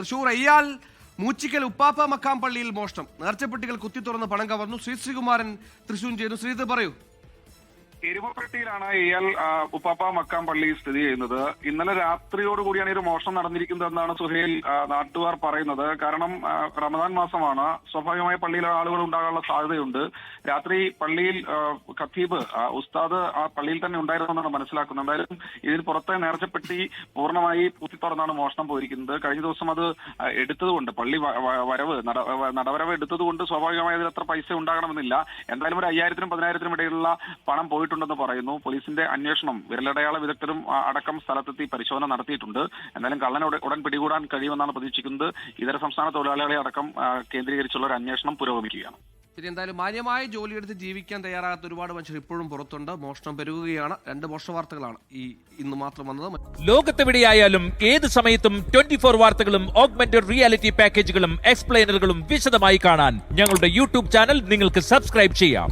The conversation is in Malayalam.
തൃശൂർ അയ്യാൽ മൂച്ചിക്കൽ ഉപ്പാപ്പ മക്കാം പള്ളിയിൽ മോഷണം. നേർച്ചപ്പെട്ടികൾ കുത്തി തുറന്ന് പണം കവർന്നു. ശ്രീകുമാരൻ തൃശൂർ ചെയ്യുന്നു. ശ്രീത് പറയൂ. എരുമപ്പെട്ടിയിലാണ് ഇയാൾ ഉപ്പാപ്പ മക്കാം പള്ളി സ്ഥിതി ചെയ്യുന്നത്. ഇന്നലെ രാത്രിയോടുകൂടിയാണ് ഈ ഒരു മോഷണം നടന്നിരിക്കുന്നതെന്നാണ് സുഹൈൽ നാട്ടുകാർ പറയുന്നത്. കാരണം റമദാൻ മാസമാണ്, സ്വാഭാവികമായി പള്ളിയിൽ ആളുകൾ ഉണ്ടാകാനുള്ള സാധ്യതയുണ്ട്. രാത്രി പള്ളിയിൽ ഖത്തീബ് ഉസ്താദ് ആ പള്ളിയിൽ തന്നെ ഉണ്ടായിരുന്നെന്നാണ് മനസ്സിലാക്കുന്നത്. എന്തായാലും ഇതിന് പുറത്തെ നേർച്ചപ്പെട്ടി പൂർണ്ണമായി കുത്തി തുറന്നാണ് മോഷണം പോയിരിക്കുന്നത്. കഴിഞ്ഞ ദിവസം അത് എടുത്തതുകൊണ്ട് പള്ളി നടവരവ് എടുത്തതുകൊണ്ട് സ്വാഭാവികമായി അതിൽ അത്ര പൈസ ഉണ്ടാകണമെന്നില്ല. എന്തായാലും ഒരു 5000-നും 10,000-നും ഇടയിലുള്ള പണം പോയിട്ടുണ്ടെന്ന് പറയുന്നു. പോലീസിന്റെ അന്വേഷണം വിരലടയാള വിദഗ്ധരും അടക്കം സ്ഥലത്തെത്തി പരിശോധന നടത്തിയിട്ടുണ്ട്. എന്തായാലും കള്ളനെ ഉടൻ പിടികൂടാൻ കഴിയുമെന്നാണ് പ്രതീക്ഷിക്കുന്നത്. ഇതര സംസ്ഥാന തൊഴിലാളികളെ അടക്കം കേന്ദ്രീകരിച്ചുള്ള ഒരു അന്വേഷണം പുരോഗമിക്കുകയാണ്. ശരി, എന്തായാലും മാന്യമായ ജോലിയെടുത്ത് ജീവിക്കാൻ തയ്യാറാകാത്ത ഒരുപാട് മനുഷ്യർ ഇപ്പോഴും പുറത്തുണ്ട്. മോഷണം പെരുകുകയാണ്. 2 മോഷണ വാർത്തകളാണ് ഇന്ന് മാത്രം വന്നത്. ലോകത്തെവിടെയായാലും ഏത് സമയത്തും 24 വാർത്തകളും ഓഗ്മെന്റഡ് റിയാലിറ്റി പാക്കേജുകളും എക്സ്പ്ലെയിനറുകളും വിശദമായി കാണാൻ ഞങ്ങളുടെ യൂട്യൂബ് ചാനൽ നിങ്ങൾക്ക് സബ്സ്ക്രൈബ് ചെയ്യാം.